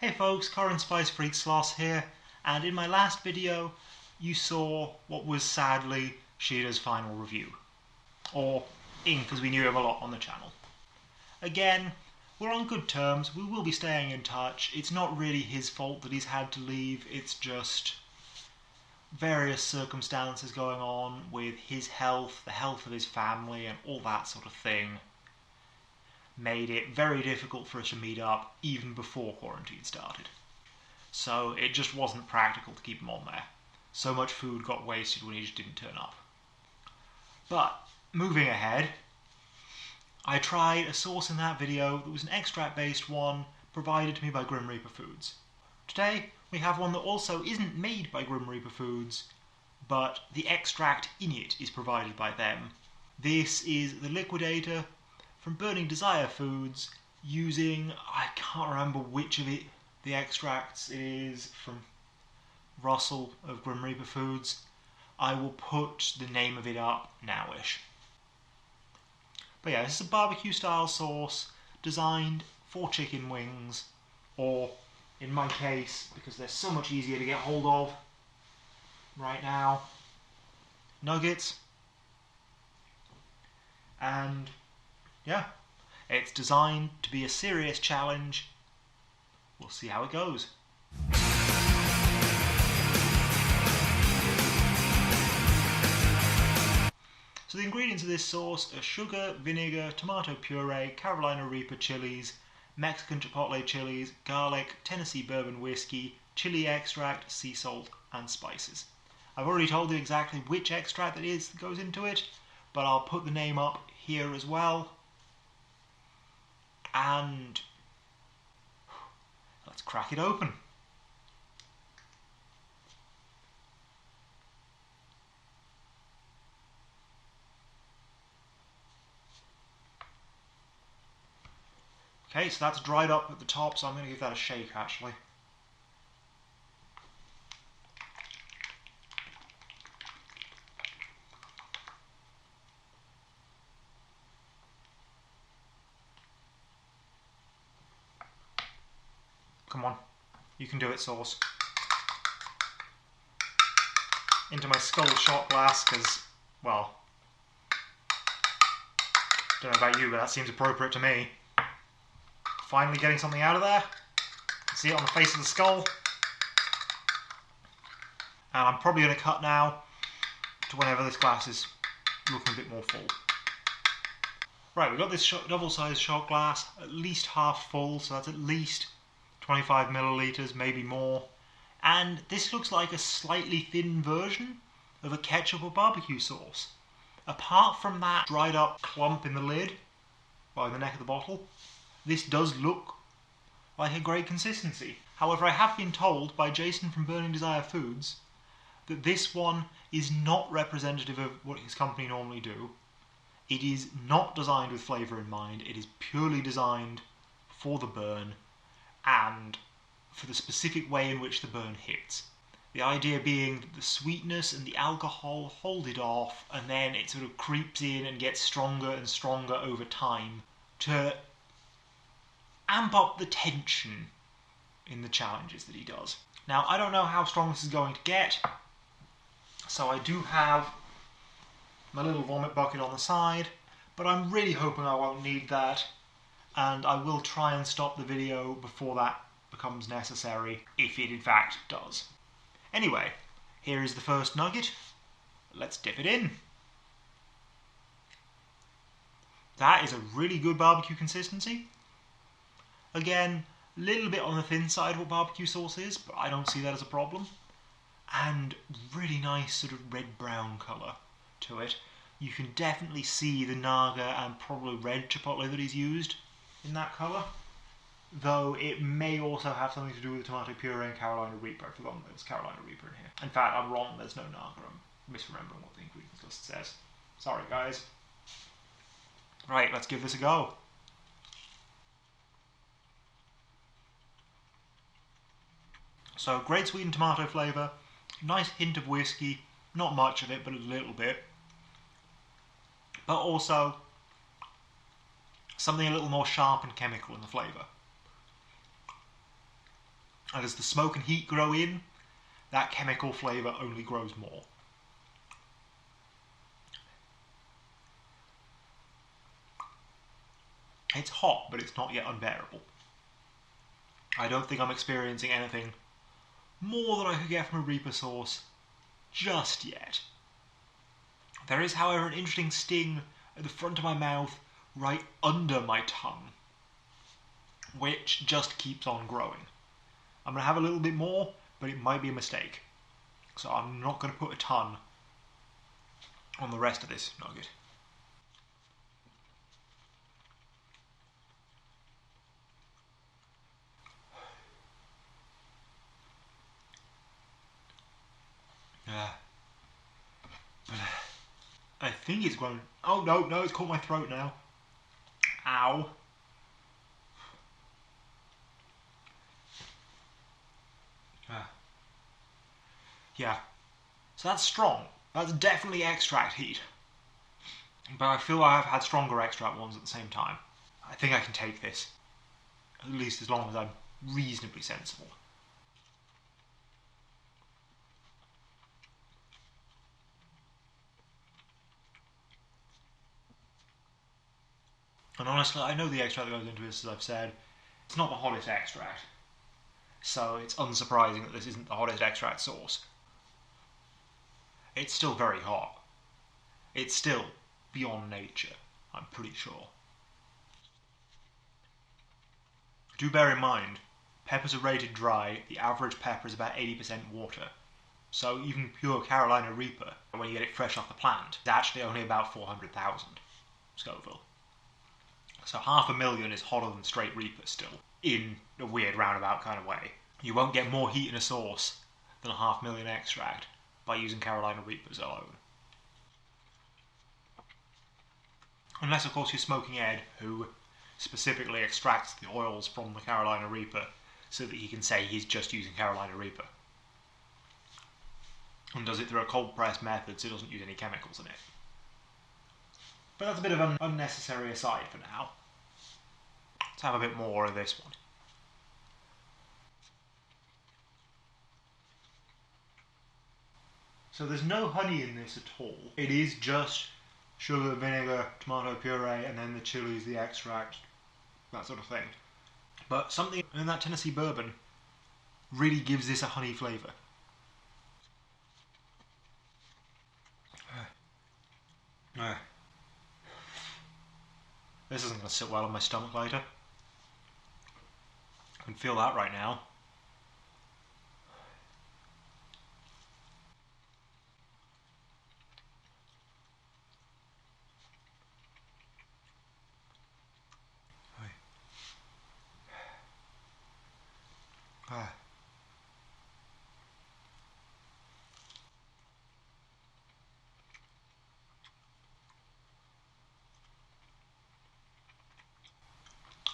Hey folks, Current Spice Freak Sloss here, and in my last video you saw what was sadly Sheeta's final review. Or Ink, as we knew him a lot on the channel. Again, we're on good terms, we will be staying in touch. It's not really his fault that he's had to leave, it's just various circumstances going on with his health, the health of his family, and all that sort of thing. Made it very difficult for us to meet up even before quarantine started. So it just wasn't practical to keep him on there. So much food got wasted when he just didn't turn up. But, moving ahead, I tried a sauce in that video that was an extract-based one provided to me by Grim Reaper Foods. Today, we have one that also isn't made by Grim Reaper Foods, but the extract in it is provided by them. This is the Liquidator from Burning Desire Foods, using, I can't remember which of the extracts it is from Russell of Grim Reaper Foods. I will put the name of it up nowish. But yeah, this is a barbecue style sauce designed for chicken wings, or in my case, because they're so much easier to get hold of right now, nuggets. And yeah, it's designed to be a serious challenge. We'll see how it goes. So the ingredients of this sauce are sugar, vinegar, tomato puree, Carolina Reaper chilies, Mexican chipotle chilies, garlic, Tennessee bourbon whiskey, chili extract, sea salt, and spices. I've already told you exactly which extract it is that goes into it, but I'll put the name up here as well. And let's crack it open. Okay, so that's dried up at the top, so I'm going to give that a shake actually. Come on, you can do it, sauce. Into my skull shot glass, because, well, don't know about you, but that seems appropriate to me. Finally getting something out of there. See it on the face of the skull. And I'm probably going to cut now to whenever this glass is looking a bit more full. Right, we've got this double-sized shot glass, at least half full, so that's at least 25 millilitres, maybe more. And this looks like a slightly thin version of a ketchup or barbecue sauce. Apart from that dried up clump in the lid, by the neck of the bottle, this does look like a great consistency. However, I have been told by Jason from Burning Desire Foods that this one is not representative of what his company normally do. It is not designed with flavour in mind, it is purely designed for the burn and for the specific way in which the burn hits. The idea being that the sweetness and the alcohol hold it off, and then it sort of creeps in and gets stronger and stronger over time to amp up the tension in the challenges that he does. Now, I don't know how strong this is going to get, so I do have my little vomit bucket on the side, but I'm really hoping I won't need that, and I will try and stop the video before that becomes necessary, if it in fact does. Anyway, here is the first nugget. Let's dip it in. That is a really good barbecue consistency. Again, a little bit on the thin side of what barbecue sauce is, but I don't see that as a problem. And really nice sort of red-brown colour to it. You can definitely see the naga and probably red chipotle that he's used in that colour. Though it may also have something to do with the tomato puree and Carolina Reaper. I forgot there's Carolina Reaper in here. In fact, I'm wrong, there's no naga. I'm misremembering what the ingredients list says. Sorry, guys. Right, let's give this a go. So, great sweetened tomato flavour, nice hint of whiskey, not much of it, but a little bit. But also something a little more sharp and chemical in the flavour. And as the smoke and heat grow in, that chemical flavour only grows more. It's hot, but it's not yet unbearable. I don't think I'm experiencing anything more than I could get from a Reaper sauce just yet. There is, however, an interesting sting at the front of my mouth, right under my tongue, which just keeps on growing. I'm going to have a little bit more, but it might be a mistake. So I'm not going to put a ton on the rest of this nugget. I think it's grown. Oh no, it's caught my throat now. Ow. Yeah. So that's strong. That's definitely extract heat. But I feel I've had stronger extract ones at the same time. I think I can take this. At least as long as I'm reasonably sensible. And honestly, I know the extract that goes into this, as I've said. It's not the hottest extract. So it's unsurprising that this isn't the hottest extract sauce. It's still very hot. It's still beyond nature, I'm pretty sure. Do bear in mind, peppers are rated dry, the average pepper is about 80% water. So even pure Carolina Reaper, when you get it fresh off the plant, is actually only about 400,000 Scoville. So 500,000 is hotter than straight Reaper still, in a weird roundabout kind of way. You won't get more heat in a sauce than 500,000 extract by using Carolina Reapers alone. Unless, of course, you're smoking Ed, who specifically extracts the oils from the Carolina Reaper so that he can say he's just using Carolina Reaper. And does it through a cold press method so it doesn't use any chemicals in it. But that's a bit of an unnecessary aside for now. Let's have a bit more of this one. So there's no honey in this at all. It is just sugar, vinegar, tomato puree, and then the chilies, the extract, that sort of thing. But something in that Tennessee bourbon really gives this a honey flavour. This isn't going to sit well on my stomach later. I can feel that right now.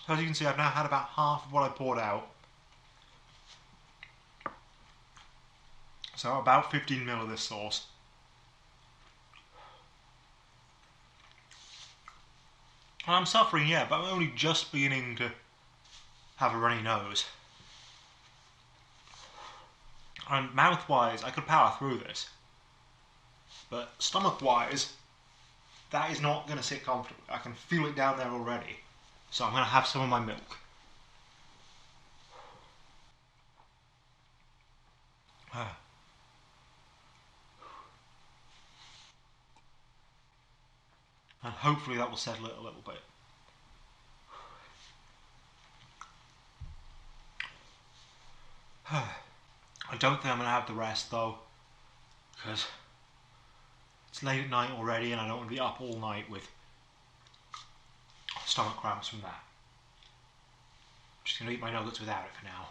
So as you can see, I've now had about half of what I poured out. So about 15 ml of this sauce. And I'm suffering, yeah, but I'm only just beginning to have a runny nose. And mouth-wise, I could power through this. But stomach-wise, that is not going to sit comfortably. I can feel it down there already. So I'm going to have some of my milk. And hopefully that will settle it a little bit. I don't think I'm going to have the rest though, because it's late at night already and I don't want to be up all night with stomach cramps from that. I'm just going to eat my nuggets without it for now.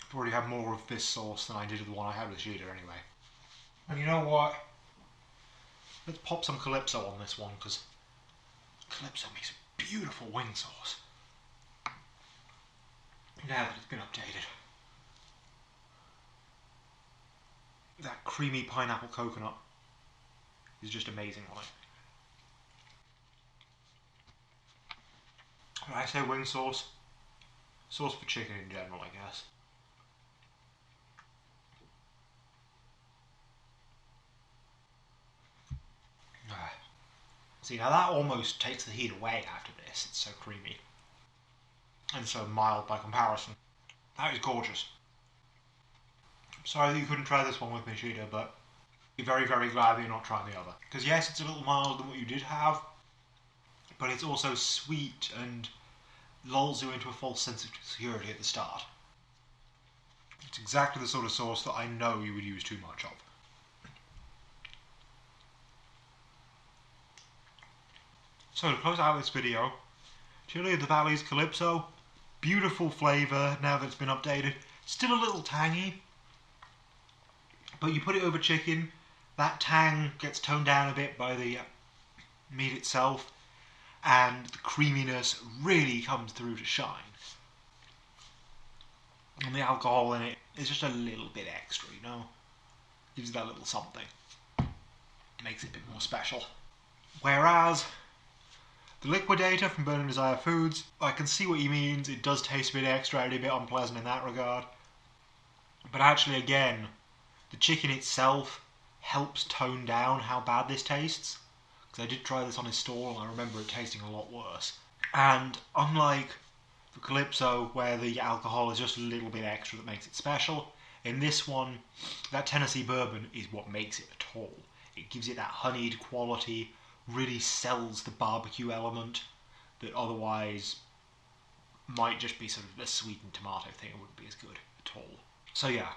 I've already had more of this sauce than I did of the one I had with Sheeta anyway. And you know what? Let's pop some Calypso on this one, because Calypso makes a beautiful wing sauce. Now that it's been updated. That creamy pineapple coconut is just amazing on it. When I say wing sauce, sauce for chicken in general, I guess. See, now that almost takes the heat away after this. It's so creamy. And so mild by comparison. That is gorgeous. Sorry that you couldn't try this one with me, Sheeta, but you're very, very glad that you're not trying the other. Because yes, it's a little milder than what you did have, but it's also sweet and lulls you into a false sense of security at the start. It's exactly the sort of sauce that I know you would use too much of. So to close out this video, Chilli of the Valley's Calypso, beautiful flavour now that it's been updated. Still a little tangy, but you put it over chicken, that tang gets toned down a bit by the meat itself, and the creaminess really comes through to shine. And the alcohol in it is just a little bit extra, you know? Gives you that little something. Makes it a bit more special. Whereas the Liquidator from Burning Desire Foods, I can see what he means. It does taste a bit extra and a bit unpleasant in that regard. But actually, again, the chicken itself helps tone down how bad this tastes. Because I did try this on his stall and I remember it tasting a lot worse. And unlike the Calypso, where the alcohol is just a little bit extra that makes it special, in this one, that Tennessee bourbon is what makes it at all. It gives it that honeyed quality, really sells the barbecue element that otherwise might just be sort of a sweetened tomato thing. It wouldn't be as good at all. So yeah.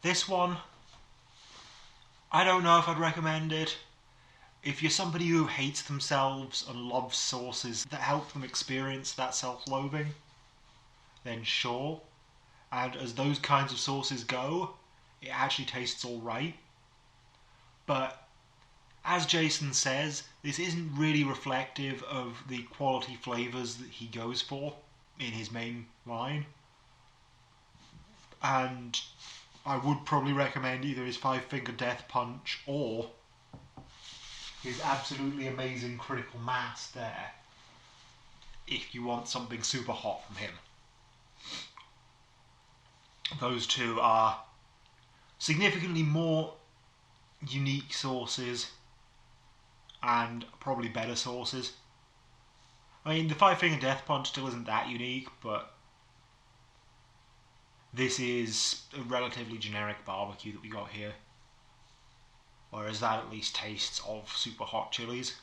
This one, I don't know if I'd recommend it. If you're somebody who hates themselves and loves sauces that help them experience that self-loathing, then sure. And as those kinds of sauces go, it actually tastes alright. But as Jason says, this isn't really reflective of the quality flavours that he goes for in his main line. And I would probably recommend either his 5-Finger Death Punch or his absolutely amazing Critical Mass there, if you want something super hot from him. Those two are significantly more unique sauces and probably better sauces. I mean, the 5-Finger Death Punch still isn't that unique, but this is a relatively generic barbecue that we got here. Whereas that at least tastes of super hot chilies.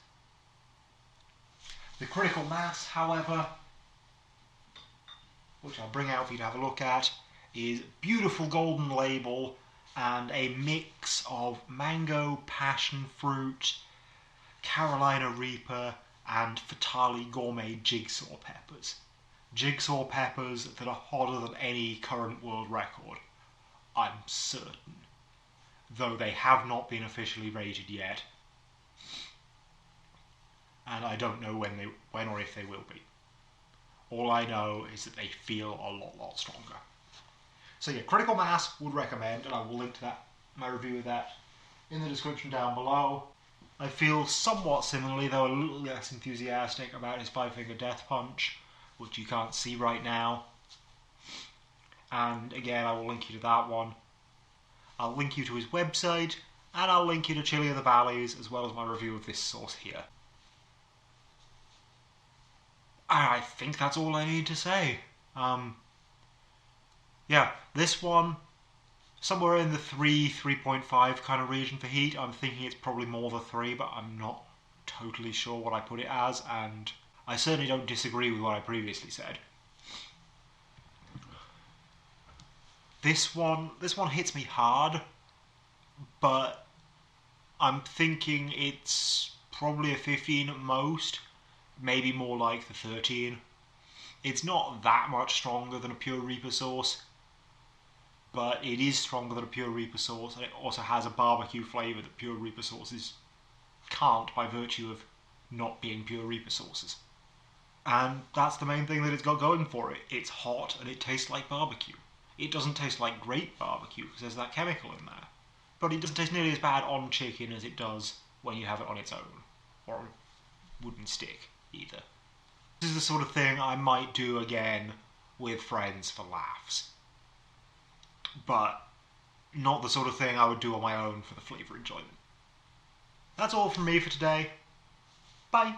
The Critical Mass, however, which I'll bring out for you to have a look at, is beautiful golden label and a mix of mango, passion fruit, Carolina Reaper, and Fatali Gourmet jigsaw peppers. Jigsaw peppers that are hotter than any current world record, I'm certain. Though they have not been officially rated yet. And I don't know when or if they will be. All I know is that they feel a lot stronger. So yeah, Critical Mass would recommend, and I will link to that, my review of that, in the description down below. I feel somewhat similarly, though a little less enthusiastic, about his 5-Finger Death Punch, which you can't see right now. And again, I will link you to that one. I'll link you to his website, and I'll link you to Chilli of the Valleys, as well as my review of this sauce here. I think that's all I need to say. Yeah, this one, somewhere in the 3.5 kind of region for heat. I'm thinking it's probably more the 3, but I'm not totally sure what I put it as, and I certainly don't disagree with what I previously said. This one hits me hard, but I'm thinking it's probably a 15 at most, maybe more like the 13. It's not that much stronger than a pure Reaper sauce, but it is stronger than a pure Reaper sauce, and it also has a barbecue flavour that pure Reaper sauces can't by virtue of not being pure Reaper sauces. And that's the main thing that it's got going for it. It's hot and it tastes like barbecue. It doesn't taste like great barbecue because there's that chemical in there. But it doesn't taste nearly as bad on chicken as it does when you have it on its own. Or a wooden stick, either. is the sort of thing I might do again with friends for laughs. But not the sort of thing I would do on my own for the flavour enjoyment. That's all from me for today. Bye!